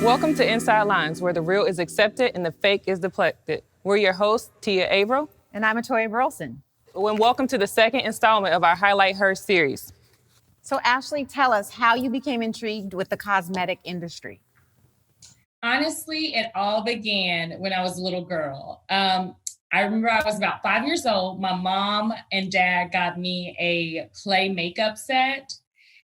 Welcome to Inside Lines, where the real is accepted and the fake is deflected. We're your hosts, Tia Avril. And I'm Atoya Burleson. And welcome to the second installment of our Highlight Her series. So Ashley, tell us how you became intrigued with the cosmetic industry. Honestly, it all began when I was a little girl. I remember I was about 5 years old. My mom and dad got me a clay makeup set.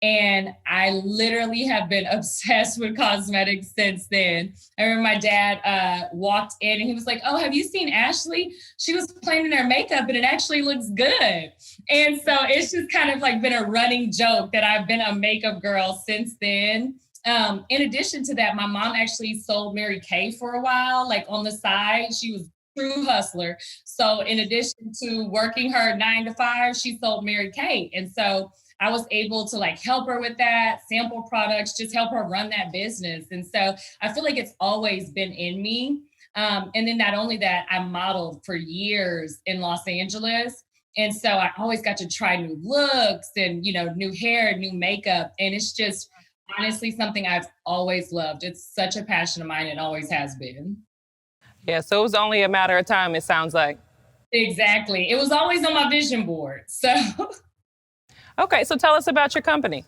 And I literally have been obsessed with cosmetics since then. I remember my dad walked in and he was like, "Oh, have you seen Ashley? She was playing in her makeup and it actually looks good." And so it's just kind of like been a running joke that I've been a makeup girl since then. In addition to that, my mom actually sold Mary Kay for a while, like on the side. She was a true hustler. So in addition to working her 9 to 5, she sold Mary Kay. And so I was able to like help her with that, sample products, just help her run that business. And so I feel like it's always been in me. And then not only that, I modeled for years in Los Angeles. And so I always got to try new looks and, new hair, new makeup. And it's just honestly something I've always loved. It's such a passion of mine. It always has been. Yeah, so it was only a matter of time, it sounds like. Exactly. It was always on my vision board. So... Okay, so tell us about your company.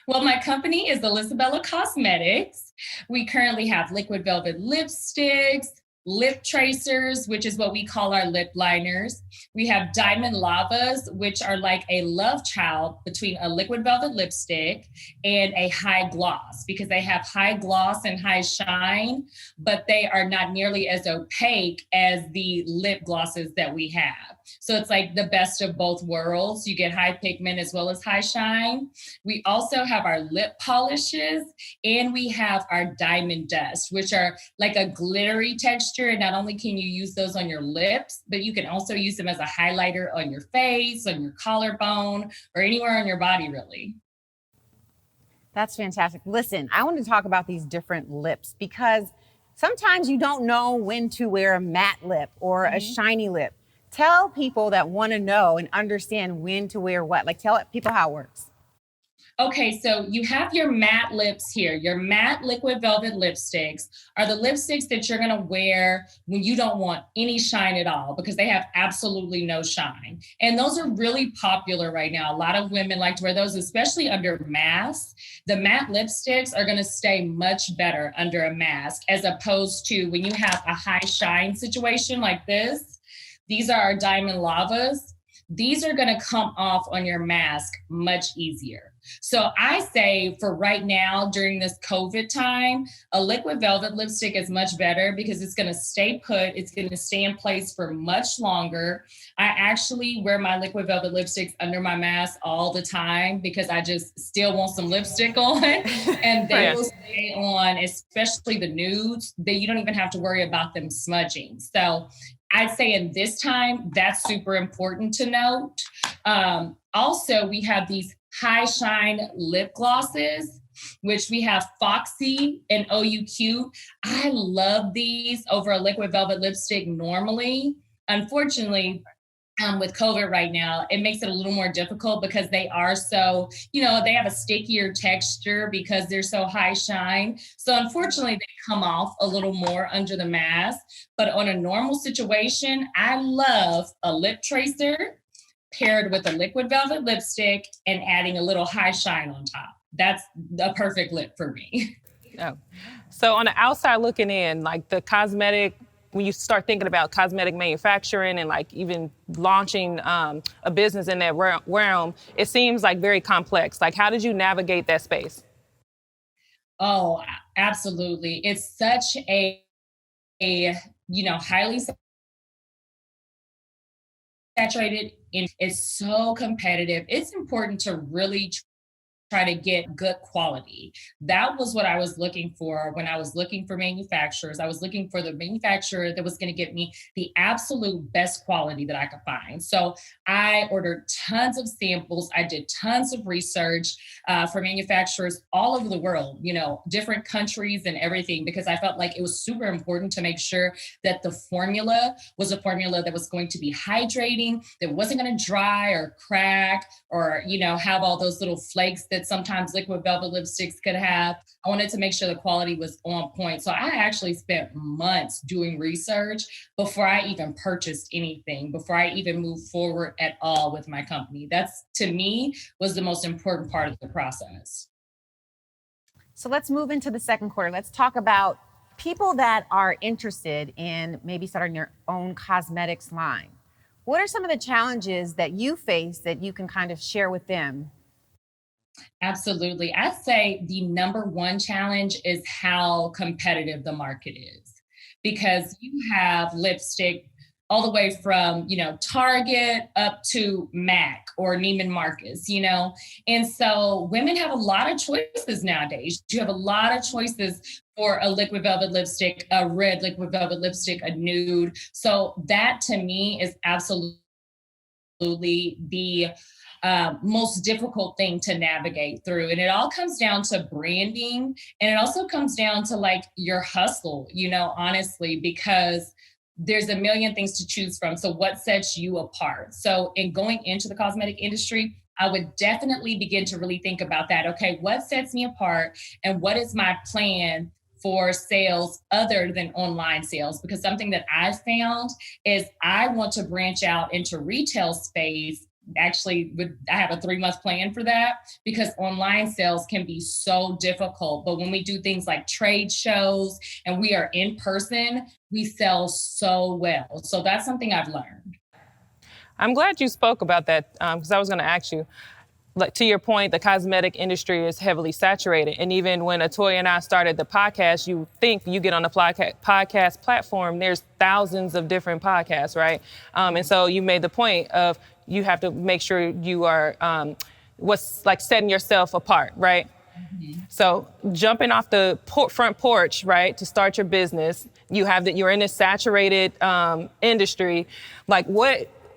Well, my company is Elizabella Cosmetics. We currently have liquid velvet lipsticks, lip tracers, which is what we call our lip liners. We have diamond lavas, which are like a love child between a liquid velvet lipstick and a high gloss, because they have high gloss and high shine, but they are not nearly as opaque as the lip glosses that we have. So it's like the best of both worlds. You get high pigment as well as high shine. We also have our lip polishes, and we have our diamond dust, which are like a glittery texture. And not only can you use those on your lips, but you can also use them as a highlighter on your face, on your collarbone, or anywhere on your body, really. That's fantastic. Listen, I want to talk about these different lips because sometimes you don't know when to wear a matte lip or a shiny lip. Tell people that want to know and understand when to wear what. Like, tell people how it works. Okay, so you have your matte lips here. Your matte liquid velvet lipsticks are the lipsticks that you're gonna wear when you don't want any shine at all, because they have absolutely no shine. And those are really popular right now. A lot of women like to wear those, especially under masks. The matte lipsticks are gonna stay much better under a mask, as opposed to when you have a high shine situation like this. These are our diamond lavas. These are gonna come off on your mask much easier. So I say for right now, during this COVID time, a liquid velvet lipstick is much better because it's gonna stay put. It's gonna stay in place for much longer. I actually wear my liquid velvet lipsticks under my mask all the time because I just still want some lipstick on. And they will stay on, especially the nudes, that you don't even have to worry about them smudging. So I'd say in this time, that's super important to note. Also, we have these high shine lip glosses, which we have Foxy and OU I love these over a liquid velvet lipstick normally. Unfortunately, with COVID right now, it makes it a little more difficult because they are so, they have a stickier texture because they're so high shine. So unfortunately, they come off a little more under the mask. But on a normal situation, I love a lip tracer paired with a liquid velvet lipstick and adding a little high shine on top. That's the perfect lip for me. Oh. So on the outside looking in, like the cosmetic, when you start thinking about cosmetic manufacturing and like even launching a business in that realm, it seems like very complex. Like, how did you navigate that space? Oh, absolutely. It's such a highly saturated, and it's so competitive. It's important to really try to get good quality. That was what I was looking for when I was looking for manufacturers. I was looking for the manufacturer that was going to give me the absolute best quality that I could find. So I ordered tons of samples. I did tons of research for manufacturers all over the world, different countries and everything, because I felt like it was super important to make sure that the formula was a formula that was going to be hydrating, that wasn't going to dry or crack or, have all those little flakes that sometimes liquid velvet lipsticks could have. I wanted to make sure the quality was on point. So I actually spent months doing research before I even purchased anything, before I even moved forward at all with my company. That's, to me, was the most important part of the process. So let's move into the second quarter. Let's talk about people that are interested in maybe starting their own cosmetics line. What are some of the challenges that you face that you can kind of share with them? Absolutely. I'd say the number one challenge is how competitive the market is, because you have lipstick all the way from, Target up to MAC or Neiman Marcus, And so women have a lot of choices nowadays. You have a lot of choices for a liquid velvet lipstick, a red liquid velvet lipstick, a nude. So that to me is absolutely the most difficult thing to navigate through. And it all comes down to branding. And it also comes down to like your hustle, honestly, because there's a million things to choose from. So what sets you apart? So in going into the cosmetic industry, I would definitely begin to really think about that. Okay, what sets me apart and what is my plan for sales other than online sales? Because something that I found is I want to branch out into retail space. Actually, I have a 3-month plan for that, because online sales can be so difficult. But when we do things like trade shows and we are in person, we sell so well. So that's something I've learned. I'm glad you spoke about that because I was going to ask you. Like, to your point, the cosmetic industry is heavily saturated. And even when Atoya and I started the podcast, you think you get on the podcast platform, there's thousands of different podcasts, right? And so you made the point of you have to make sure you are what's like setting yourself apart, right? Mm-hmm. So jumping off the front porch, right, to start your business, you're in this saturated industry. Like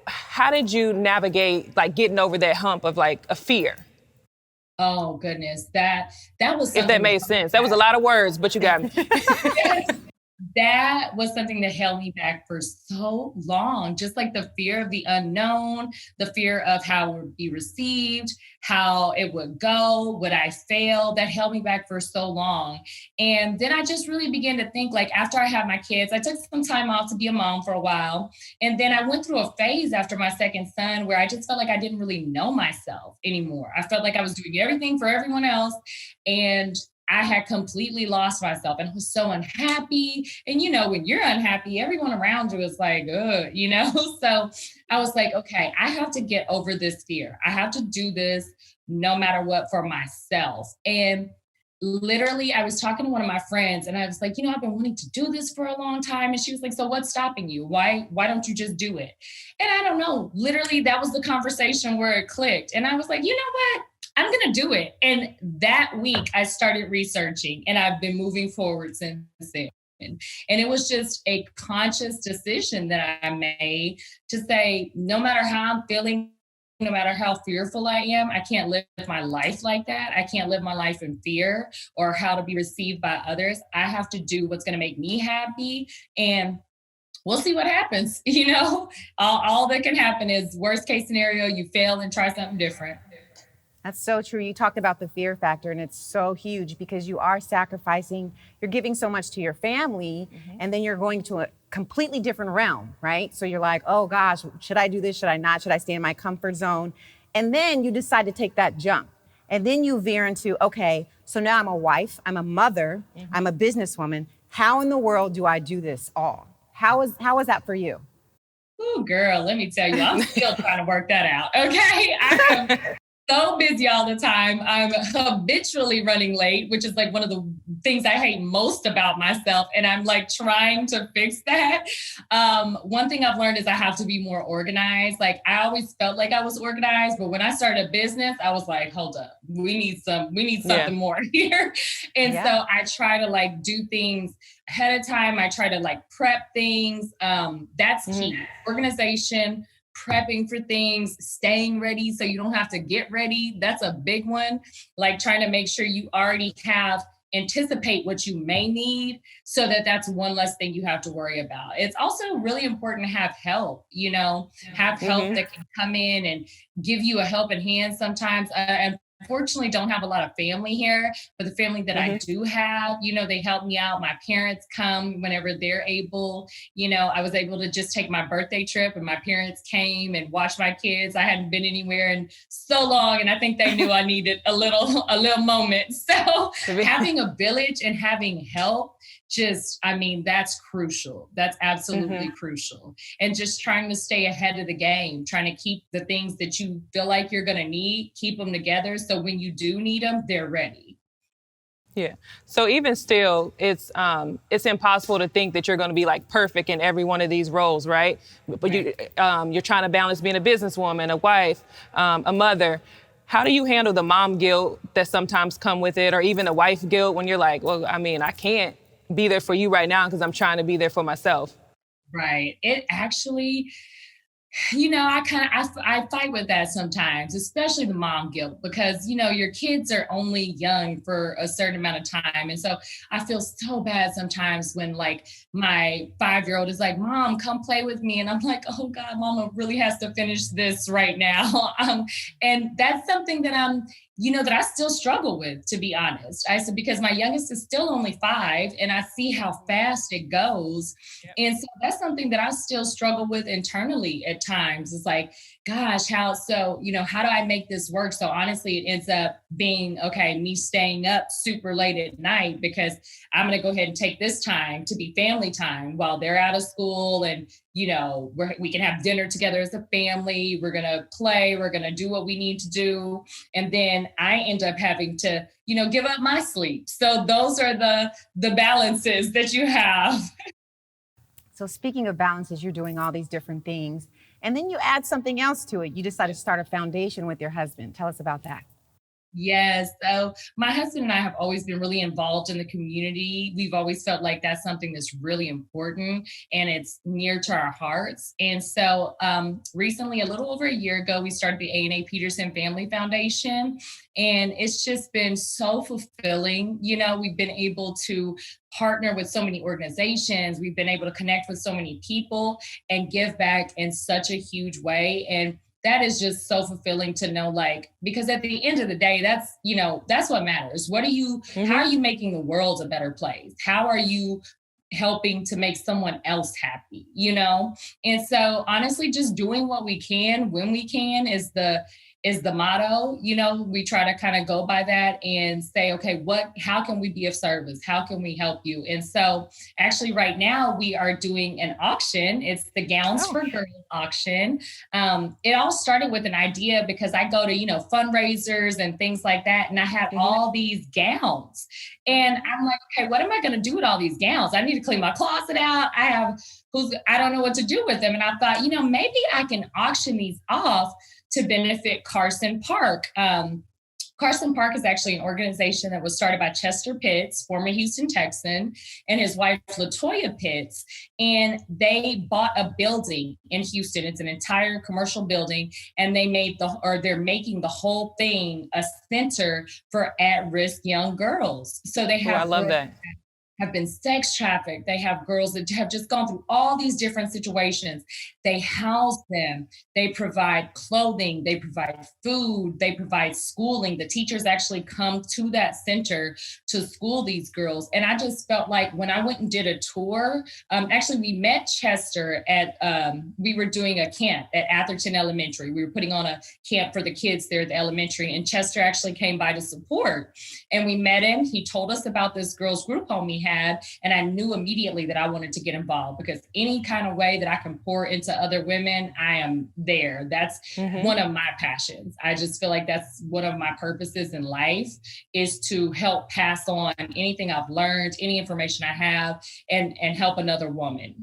how did you navigate like getting over that hump of like a fear? Oh goodness, that was if that made sense. That was a lot of words, but you got me. Yes. That was something that held me back for so long. Just like the fear of the unknown, the fear of how it would be received, how it would go, would I fail? That held me back for so long. And then I just really began to think, like, after I had my kids, I took some time off to be a mom for a while. And then I went through a phase after my second son where I just felt like I didn't really know myself anymore. I felt like I was doing everything for everyone else. And I had completely lost myself and was so unhappy. And, when you're unhappy, everyone around you is like, ugh, So I was like, okay, I have to get over this fear. I have to do this no matter what for myself. And literally, I was talking to one of my friends and I was like, I've been wanting to do this for a long time. And she was like, so what's stopping you? Why don't you just do it? And I don't know, literally, that was the conversation where it clicked. And I was like, you know what? I'm going to do it. And that week I started researching and I've been moving forward since then. And it was just a conscious decision that I made to say, no matter how I'm feeling, no matter how fearful I am, I can't live my life like that. I can't live my life in fear or how to be received by others. I have to do what's going to make me happy. And we'll see what happens. All that can happen is worst case scenario, you fail and try something different. That's so true. You talked about the fear factor, and it's so huge because you are sacrificing, you're giving so much to your family, and then you're going to a completely different realm, right? So you're like, oh gosh, should I do this? Should I not? Should I stay in my comfort zone? And then you decide to take that jump. And then you veer into, okay, so now I'm a wife, I'm a mother, I'm a businesswoman. How in the world do I do this all? How is that for you? Oh, girl, let me tell you, I'm still trying to work that out. Okay. I am so busy all the time. I'm habitually running late, which is like one of the things I hate most about myself. And I'm like trying to fix that. One thing I've learned is I have to be more organized. Like I always felt like I was organized, but when I started a business, I was like, hold up, we need something more here. And so I try to like do things ahead of time. I try to like prep things. That's key. Organization, prepping for things, staying ready so you don't have to get ready. That's a big one. Like trying to make sure you already anticipate what you may need so that's one less thing you have to worry about. It's also really important to have help, have help that can come in and give you a helping hand sometimes. unfortunately don't have a lot of family here, but the family that I do have, they help me out. My parents come whenever they're able. I was able to just take my birthday trip and my parents came and watched my kids. I hadn't been anywhere in so long, and I think they knew I needed a little moment. So having a village and having help, that's crucial. That's absolutely crucial. And just trying to stay ahead of the game, trying to keep the things that you feel like you're going to need, keep them together. So when you do need them, they're ready. Yeah. So even still, it's impossible to think that you're going to be like perfect in every one of these roles, right? But you're trying to balance being a businesswoman, a wife, a mother. How do you handle the mom guilt that sometimes come with it, or even the wife guilt when you're like, well, I can't be there for you right now because I'm trying to be there for myself? Right. It actually, I fight with that sometimes, especially the mom guilt, because, your kids are only young for a certain amount of time. And so I feel so bad sometimes when like my 5-year-old is like, Mom, come play with me. And I'm like, oh God, Mama really has to finish this right now. And that's something that that I still struggle with, to be honest. I said, because my youngest is still only 5 and I see how fast it goes. Yep. And so that's something that I still struggle with internally at times. It's like, gosh, how do I make this work? So honestly, it ends up being, me staying up super late at night because I'm going to go ahead and take this time to be family time while they're out of school. And, we can have dinner together as a family. We're going to play. We're going to do what we need to do. And then I end up having to, give up my sleep. So those are the balances that you have. So speaking of balances, you're doing all these different things. And then you add something else to it. You decided to start a foundation with your husband. Tell us about that. Yes. So my husband and I have always been really involved in the community. We've always felt like that's something that's really important and it's near to our hearts. And so recently, a little over a year ago, we started the A&A Peterson Family Foundation. And it's just been so fulfilling. We've been able to partner with so many organizations. We've been able to connect with so many people and give back in such a huge way. And that is just so fulfilling to know, because at the end of the day, that's what matters. How are you making the world a better place? How are you helping to make someone else happy, And so honestly, just doing what we can when we can is the motto. We try to kind of go by that and say, okay, how can we be of service? How can we help you? And so actually right now we are doing an auction. It's the Gowns for Girls auction. It all started with an idea because I go to, fundraisers and things like that. And I have all these gowns and I'm like, okay, what am I going to do with all these gowns? I need to clean my closet out. I don't know what to do with them. And I thought, maybe I can auction these off to benefit Carson Park. Carson Park is actually an organization that was started by Chester Pitts, former Houston Texan, and his wife, Atoya Pitts. And they bought a building in Houston. It's an entire commercial building. And they're making the whole thing a center for at-risk young girls. So they have I love that. Have been sex trafficked. They have girls that have just gone through all these different situations. They house them. They provide clothing. They provide food. They provide schooling. The teachers actually come to that center to school these girls. And I just felt like when I went and did a tour, actually we met Chester we were doing a camp at Atherton Elementary. We were putting on a camp for the kids there at the elementary, and Chester actually came by to support. And we met him. He told us about this girls group home he had, and I knew immediately that I wanted to get involved because any kind of way that I can pour into other women, I am there. That's one of my passions. I just feel like that's one of my purposes in life is to help pass on anything I've learned, any information I have, and help another woman,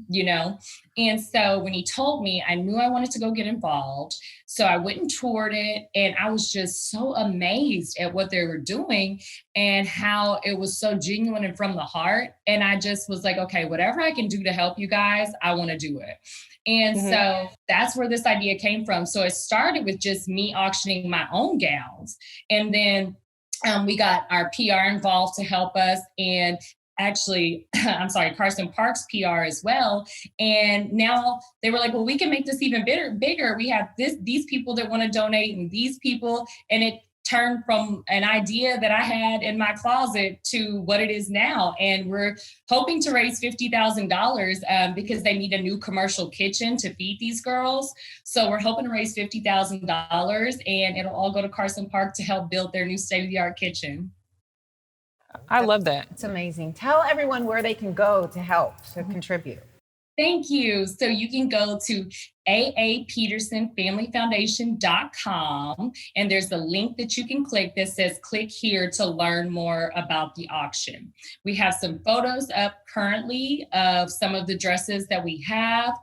And so when he told me, I knew I wanted to go get involved. So I went and toured it, and I was just so amazed at what they were doing and how it was so genuine and from the heart. And I just was like, okay, whatever I can do to help you guys, I want to do it. And so that's where this idea came from. So it started with just me auctioning my own gowns. And then we got our PR involved to help us. And actually, Carson Park's PR as well. And now they were like, well, we can make this even bigger. We have these people that want to donate and these people. And it turned from an idea that I had in my closet to what it is now. And we're hoping to raise $50,000 because they need a new commercial kitchen to feed these girls. So we're hoping to raise $50,000 and it'll all go to Carson Park to help build their new state-of-the-art kitchen. I love that. It's amazing. Tell everyone where they can go to help, to contribute. Thank you. So you can go to aapetersonfamilyfoundation.com and there's a link that you can click that says click here to learn more about the auction. We have some photos up currently of some of the dresses that we have.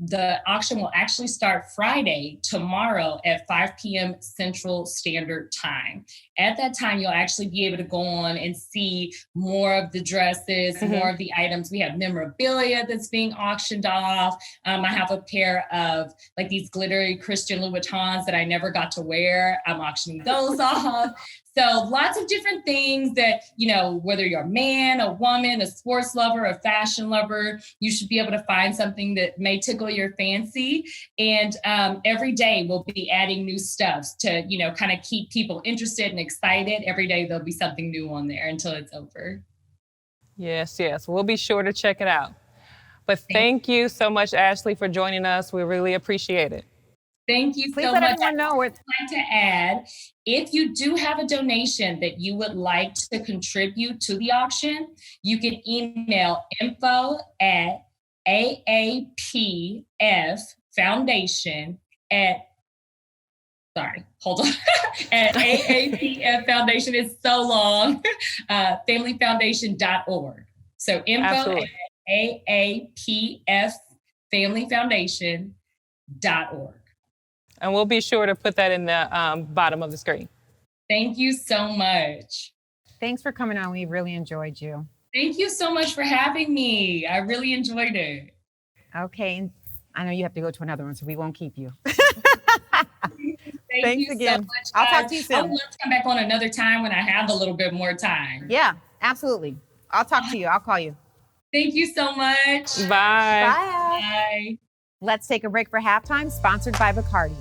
The auction will actually start Friday, tomorrow at 5 p.m. Central Standard Time. At that time, you'll actually be able to go on and see more of the dresses, more of the items. We have memorabilia that's being auctioned off. I have a pair of like these glittery Christian Louboutins that I never got to wear. I'm auctioning those off. So lots of different things that, you know, whether you're a man, a woman, a sports lover, a fashion lover, you should be able to find something that may tickle your fancy. And every day we'll be adding new stuff to, you know, kind of keep people interested and excited. Every day there'll be something new on there until it's over. Yes, yes. We'll be sure to check it out. But thank you so much, Ashley, for joining us. We really appreciate it. Thank you Please so let much. everyone know I'd like to add, if you do have a donation that you would like to contribute to the auction, you can email info@aapffoundation at AAPF Foundation is so long, familyfoundation.org. So info@aapffamilyfoundation.org. And we'll be sure to put that in the bottom of the screen. Thank you so much. Thanks for coming on. We really enjoyed you. Thank you so much for having me. I really enjoyed it. Okay. I know you have to go to another one, so we won't keep you. Thanks you again. so much, I'll talk guys. to you soon. I would love to come back on another time when I have a little bit more time. Yeah, absolutely. I'll talk to you. I'll call you. Thank you so much. Bye. Bye. Bye. Let's take a break for halftime, sponsored by Bacardi.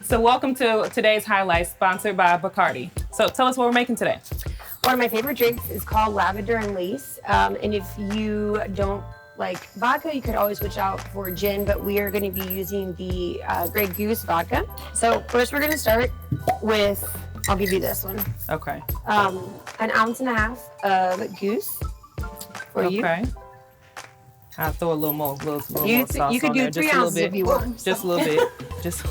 So welcome to today's highlights, sponsored by Bacardi. So tell us what we're making today. One of my favorite drinks is called Lavender and Lace. And if you don't like vodka, you could always switch out for gin, but we are going to be using the Grey Goose vodka. So first we're going to start with, I'll give you this one, Okay. 1.5 ounces of goose for you. Okay. I'll throw a little more sauce You could on do there. 3 Just a little ounces bit. if you want. Just a little bit. Just.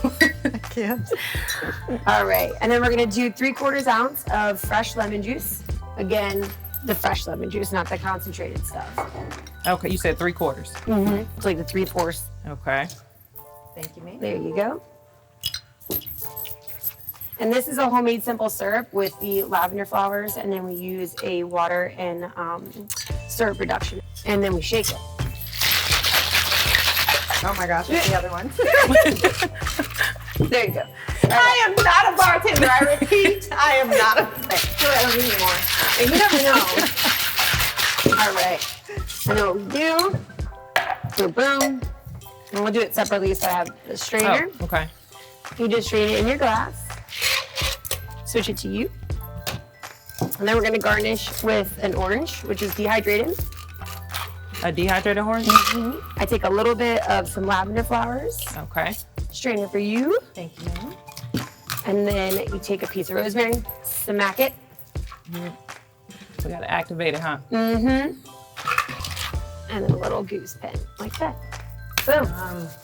All right, and then we're gonna do 3/4 ounce of fresh lemon juice. Again, the fresh lemon juice, not the concentrated stuff. Okay, you said 3/4. It's like the 3/4. Okay. Thank you, mate. There you go. And this is a homemade simple syrup with the lavender flowers, and then we use a water and syrup reduction, and then we shake it. Oh my gosh, that's the other one. There you go. I am not a bartender, I repeat. I am not a Anymore. And you never know. All right. I know what we do. So boom. And we'll do it separately, so I have the strainer. Oh, okay. You just strain it in your glass. Switch it to you. And then we're gonna garnish with an orange, which is dehydrated. A dehydrated orange? I take a little bit of some lavender flowers, Okay. strain it for you, Thank you, ma'am. and then you take a piece of rosemary, smack it. We got to activate it, huh? And then a little goose pen, like that. Boom. Yours is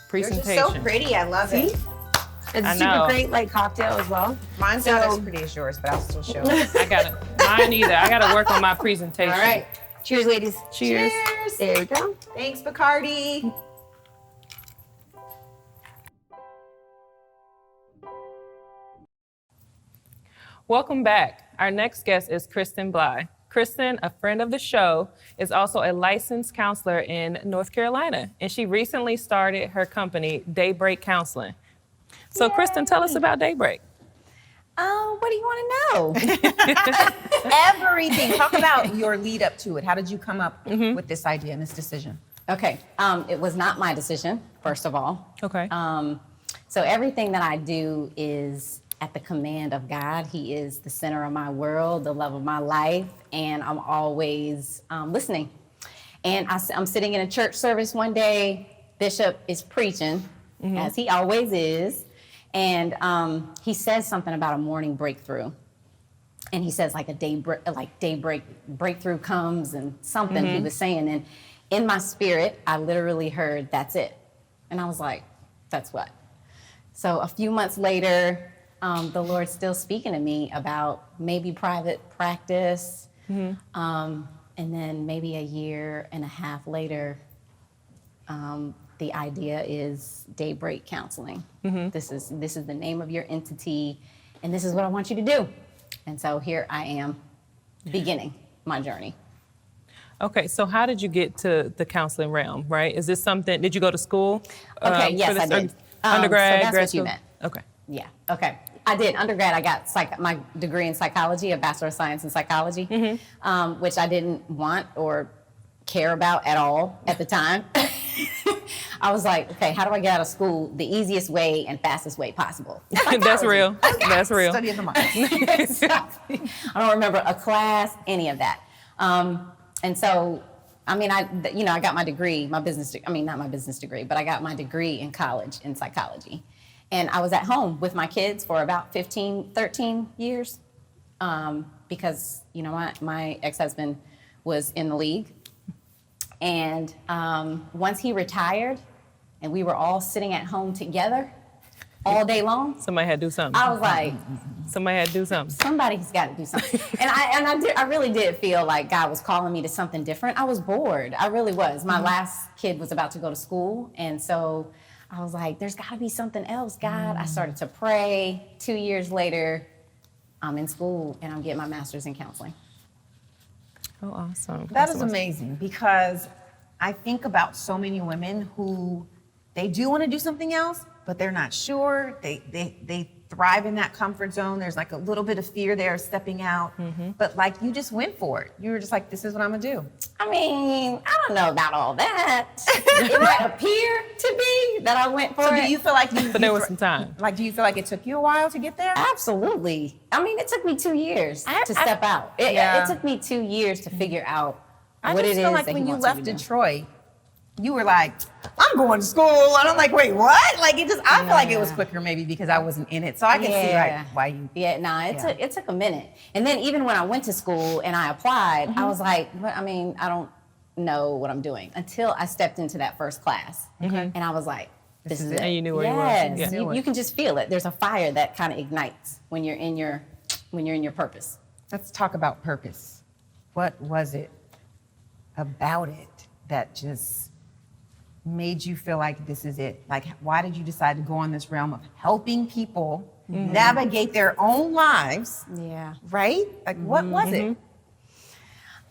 Presentation. so pretty. I love See? it. It's I a super know. great like cocktail as well. Mine's not as pretty as yours, but I'll still show it. I got it. Mine either. I got to work on my presentation. All right. Cheers, ladies. Cheers. Cheers. There we go. Thanks, Bacardi. Welcome back. Our next guest is Kristin Bly. Kristin, a friend of the show, is also a licensed counselor in North Carolina, and she recently started her company, Daybreak Counseling. So, Kristin, tell us about Daybreak. What do you want to know? Everything. Talk about your lead up to it. How did you come up with this idea and this decision? Okay, it was not my decision, first of all. Okay. So everything that I do is at the command of God. He is the center of my world, the love of my life, and I'm always listening. And I'm sitting in a church service one day. Bishop is preaching, as he always is, and he says something about a morning breakthrough. And he says like daybreak breakthrough comes and something he was saying. And in my spirit, I literally heard, that's it. And I was like, that's what? So a few months later, the Lord's still speaking to me about maybe private practice. And then maybe a year and a half later, the idea is Daybreak Counseling. This is the name of your entity, and this is what I want you to do. And so here I am, beginning my journey. Okay, so how did you get to the counseling realm, right? Is this something, did you go to school? Okay, yes, I did. Undergrad, so that's grad what school? you meant. Okay. Yeah, okay. I did undergrad. I got my degree in psychology, a Bachelor of Science in Psychology, which I didn't want or care about at all at the time. I was like, okay, how do I get out of school the easiest way and fastest way possible? That's real. That's real. Study of the mind. Exactly. I don't remember a class, any of that. And so, I mean, I got my degree, not my business degree, but I got my degree in college in psychology. And I was at home with my kids for about 13 years because, my ex-husband was in the league. And once he retired and we were all sitting at home together all day long, Somebody had to do something. I was like, Somebody had to do something. somebody's got to do something. And I really did feel like God was calling me to something different. I was bored. I really was. My last kid was about to go to school. And so I was like, there's got to be something else, God. I started to pray. 2 years later, I'm in school and I'm getting my master's in counseling. Oh, awesome. That is amazing, because I think about so many women who they do want to do something else, but they're not sure. They thrive in that comfort zone. There's like a little bit of fear there of stepping out. But like you just went for it. You were just like, this is what I'm gonna do. I mean, I don't know about all that. It might appear to be that I went for it. So do you feel like But there was some time. Like, do you feel like it took you a while to get there? Absolutely. I mean, it took me 2 years to step out. Yeah. It took me 2 years to figure out I what just it is feel like that when he you wants left me to do. Detroit, you were like, I'm going to school. And I'm like, wait, what? Like, I feel like it was quicker maybe because I wasn't in it. So I can see like why you. Yeah, nah, it took a minute. And then even when I went to school and I applied, I was like, I don't know what I'm doing until I stepped into that first class. And I was like, this is it. And you knew where you were. Yes, Yeah. you can just feel it. There's a fire that kind of ignites when you're in your purpose. Let's talk about purpose. What was it about it that just made you feel like this is it? Like, why did you decide to go on this realm of helping people navigate their own lives? Yeah. Right? Like, what was it?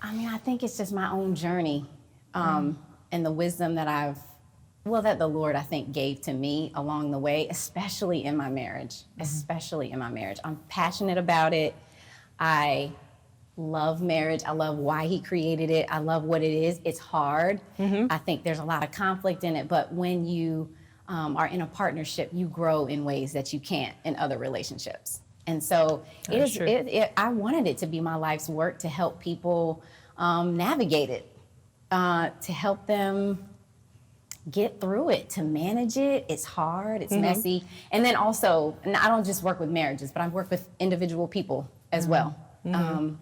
I mean, I think it's just my own journey and the wisdom that the Lord, I think, gave to me along the way, especially in my marriage, I'm passionate about it. I love marriage. I love why he created it. I love what it is. It's hard. I think there's a lot of conflict in it, but when you are in a partnership, you grow in ways that you can't in other relationships. And so I wanted it to be my life's work to help people navigate it, to help them get through it, to manage it. It's hard, it's messy. And then also, and I don't just work with marriages, but I work with individual people as well.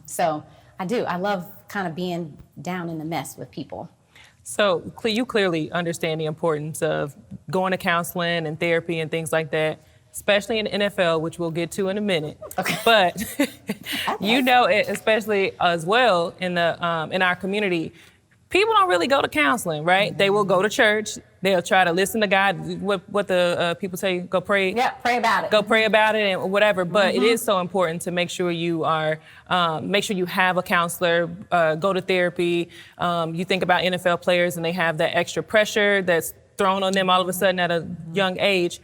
So I love kind of being down in the mess with people. So you clearly understand the importance of going to counseling and therapy and things like that, especially in the NFL, which we'll get to in a minute. Okay. But especially as well in our community, people don't really go to counseling, right? They will go to church. They'll try to listen to God, what the people say, go pray. Yeah, pray about it. Go pray about it and whatever. But it is so important to make sure you have a counselor, go to therapy. You think about NFL players and they have that extra pressure that's thrown on them all of a sudden at a young age.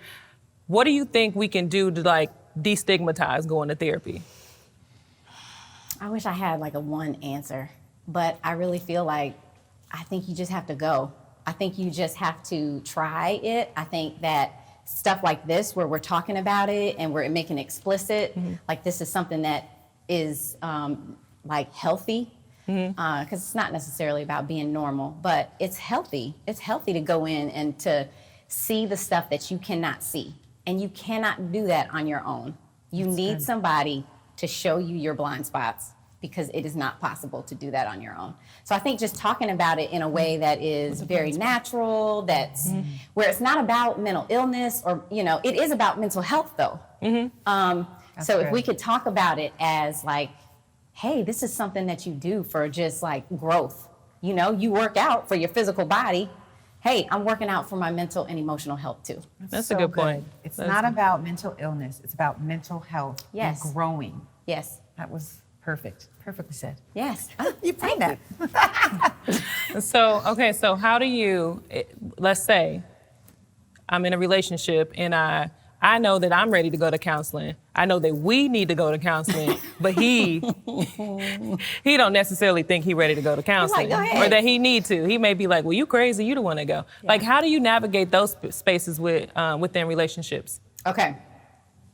What do you think we can do to like destigmatize going to therapy? I wish I had like a one answer, but I really feel like I think you just have to go. I think you just have to try it. I think that stuff like this, where we're talking about it and we're making it explicit, like this is something that is like healthy, because it's not necessarily about being normal, but it's healthy. It's healthy to go in and to see the stuff that you cannot see. And you cannot do that on your own. You need somebody to show you your blind spots, because it is not possible to do that on your own. So I think just talking about it in a way that is very natural, that's where it's not about mental illness, or, you know, it is about mental health though. So if we could talk about it as like, hey, this is something that you do for just like growth. You know, you work out for your physical body. Hey, I'm working out for my mental and emotional health too. That's so a good point. It's not about mental illness. It's about mental health and growing. Yes. That was perfect. Perfectly said. Yes. You played that. So, okay, so how do you, let's say I'm in a relationship and I know that I'm ready to go to counseling. I know that we need to go to counseling, but he don't necessarily think he's ready to go to counseling, Go ahead. or that he need to. He may be like, well, you crazy, you don't want to go. Like, how do you navigate those spaces within relationships? Okay.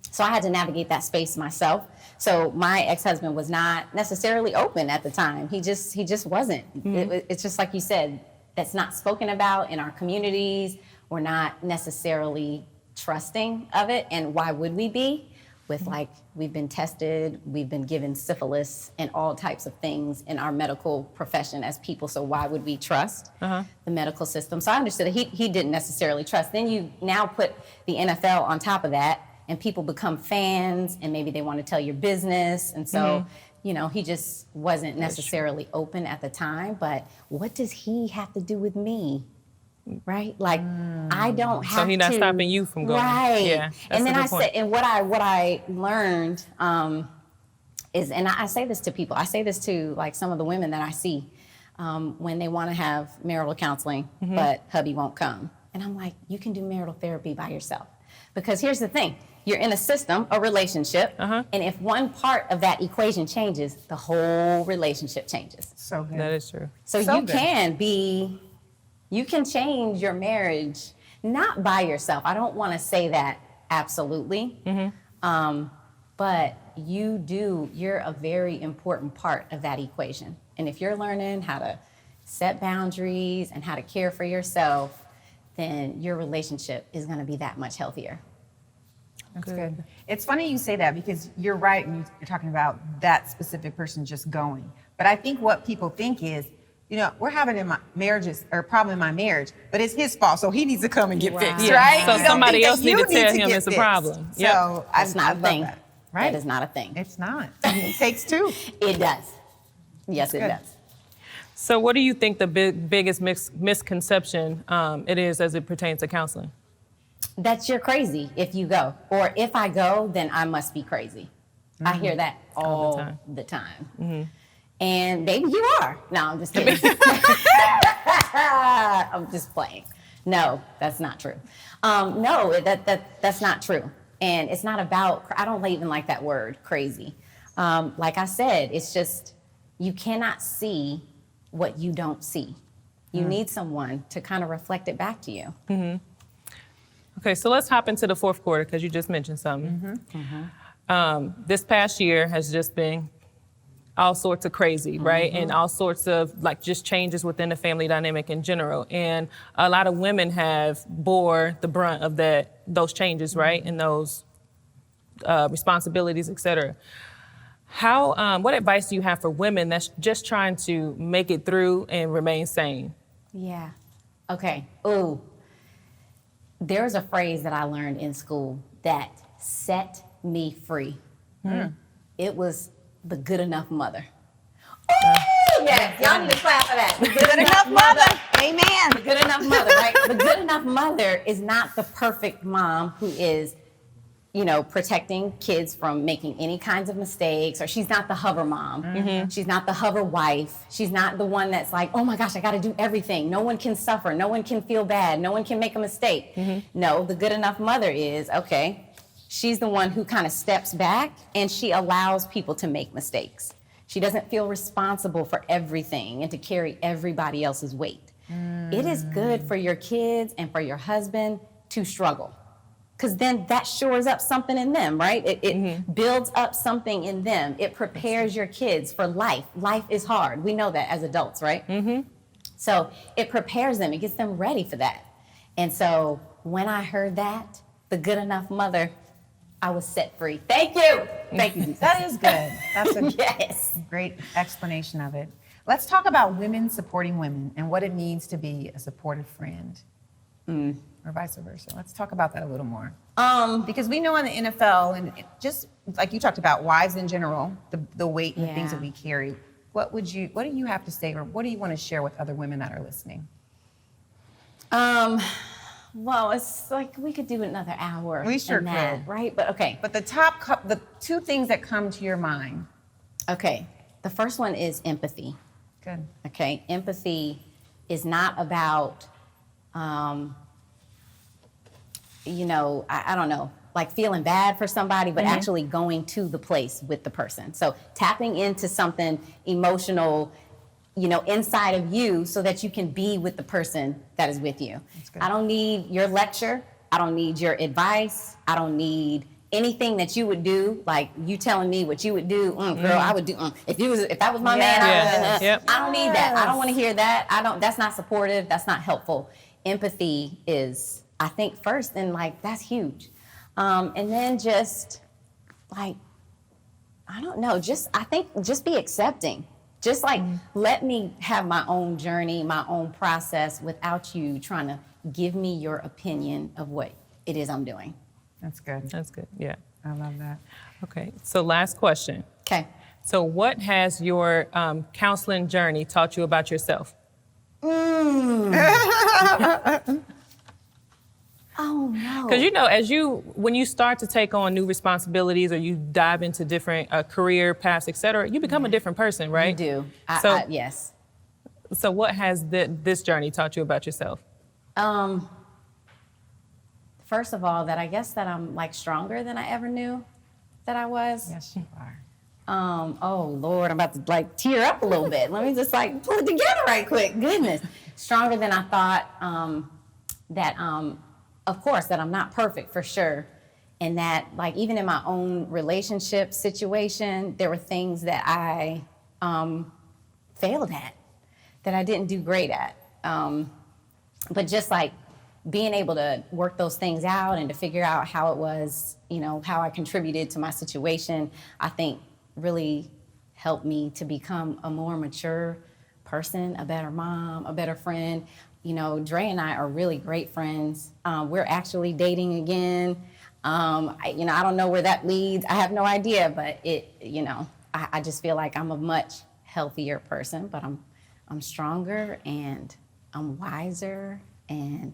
So I had to navigate that space myself. So my ex-husband was not necessarily open at the time. He just wasn't. It's just like you said, that's not spoken about in our communities. We're not necessarily trusting of it. And why would we be? With like, we've been tested, we've been given syphilis and all types of things in our medical profession as people. So why would we trust the medical system? So I understood that he didn't necessarily trust. Then you now put the NFL on top of that, and people become fans, and maybe they want to tell your business. And so, you know, he just wasn't necessarily open at the time. But what does he have to do with me? Right? Like, I don't have to. So he's not stopping you from going. Right. Yeah. And then I said, and what I learned is, and I say this to people, I say this to like some of the women that I see when they want to have marital counseling, but hubby won't come. And I'm like, you can do marital therapy by yourself. Because here's the thing. You're in a system, a relationship, and if one part of that equation changes, the whole relationship changes. So good. That is true. So you can change your marriage, not by yourself. I don't want to say that absolutely, but you're a very important part of that equation. And if you're learning how to set boundaries and how to care for yourself, then your relationship is going to be that much healthier. That's good. It's funny you say that, because you're right, and you're talking about that specific person just going. But I think what people think is, you know, we're having in my marriages or a problem in my marriage, but it's his fault, so he needs to come and get fixed, right? So You don't somebody think else that need you to tell him get it's a fixed. problem. So That's not a thing. That, right? That is not a thing. It's not. It takes two. It does. Yes, it Good. does. So what do you think the biggest misconception it is as it pertains to counseling? That you're crazy if you go. Or if I go, then I must be crazy. I hear that all the time. And maybe you are. No, I'm just kidding. I'm just playing. No, that's not true. No, that's not true. And it's not about, I don't even like that word, crazy. Like I said, it's just, you cannot see what you don't see. You need someone to kind of reflect it back to you. Okay, so let's hop into the fourth quarter, because you just mentioned something. This past year has just been all sorts of crazy, right? And all sorts of like just changes within the family dynamic in general. And a lot of women have bore the brunt of those changes, right? And those responsibilities, et cetera. What advice do you have for women that's just trying to make it through and remain sane? Yeah. Okay. Ooh. There's a phrase that I learned in school that set me free. It was the good enough mother. Ooh, yes, y'all need to clap for that. The good enough mother. Amen. The good enough mother, right? The good enough mother is not the perfect mom who is, you know, protecting kids from making any kinds of mistakes, or she's not the hover mom. She's not the hover wife. She's not the one that's like, oh my gosh, I got to do everything. No one can suffer. No one can feel bad. No one can make a mistake. No, the good enough mother is, okay, she's the one who kind of steps back and she allows people to make mistakes. She doesn't feel responsible for everything and to carry everybody else's weight. It is good for your kids and for your husband to struggle. because then that shores up something in them, right? It builds up something in them. It prepares your kids for life. Life is hard. We know that as adults, right? So it prepares them. It gets them ready for that. And so when I heard that, the good enough mother, I was set free. Thank you. Thank you. That is good. That's a Yes. great explanation of it. Let's talk about women supporting women and what it means to be a supportive friend. Or vice versa. Let's talk about that a little more. Because we know in the NFL, and just like you talked about, wives in general, the weight and the things that we carry. What do you have to say, or what do you want to share with other women that are listening? Well, it's like we could do another hour. We sure could, right? But okay. But the two things that come to your mind. Okay. The first one is empathy. Good. Okay. Empathy is not about, I don't know, like feeling bad for somebody, but actually going to the place with the person. So tapping into something emotional, inside of you so that you can be with the person that is with you. I don't need your lecture. I don't need your advice. I don't need anything that you would do, like you telling me what you would do. Girl, I would do. If that was my man, I don't need that. I don't want to hear that. That's not supportive. That's not helpful. Empathy is, I think, first, and like that's huge. And then just like, I don't know, I think just be accepting. Just like, let me have my own journey, my own process without you trying to give me your opinion of what it is I'm doing. That's good. That's good. Yeah. I love that. Okay. So last question. Okay. So what has your counseling journey taught you about yourself? Oh, no. Because, when you start to take on new responsibilities or you dive into different career paths, et cetera, you become a different person, right? You do. Yes. So what has this journey taught you about yourself? First of all, that I guess that I'm like stronger than I ever knew that I was. Yes, you are. Oh, Lord, I'm about to like tear up a little bit. Let me just like pull it together right quick. Goodness. Stronger than I thought. Of course, that I'm not perfect for sure. And that like even in my own relationship situation, there were things that I failed at, that I didn't do great at. But just like being able to work those things out and to figure out how it was, how I contributed to my situation, I think really helped me to become a more mature person, a better mom, a better friend. Dre and I are really great friends. We're actually dating again. I don't know where that leads. I have no idea, but I just feel like I'm a much healthier person, but I'm stronger and I'm wiser, and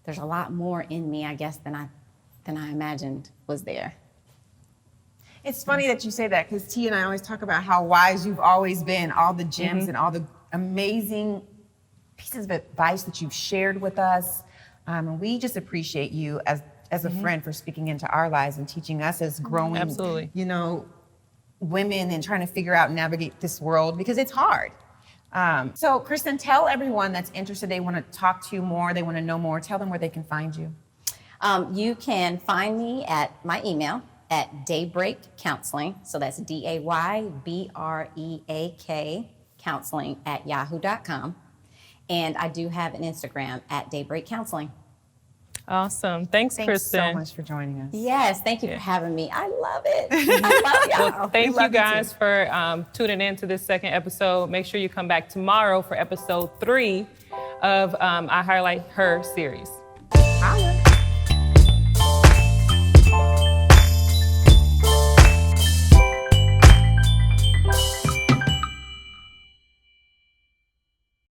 there's a lot more in me, I guess, than I imagined was there. It's funny that you say that, because T and I always talk about how wise you've always been, all the gems and all the amazing pieces of advice that you've shared with us. And we just appreciate you as a friend for speaking into our lives and teaching us as growing, Absolutely. Women and trying to figure out and navigate this world, because it's hard. So Kristin, tell everyone that's interested, they want to talk to you more, they want to know more, tell them where they can find you. You can find me at my email at Daybreak Counseling. So that's DAYBREAK counseling at yahoo.com. And I do have an Instagram at Daybreak Counseling. Awesome. Thanks, Kristin. Thanks so much for joining us. Yes, thank you for having me. I love it. I love y'all. Well, thank you guys for tuning in to this second episode. Make sure you come back tomorrow for episode 3 of I Highlight Her series. Holla.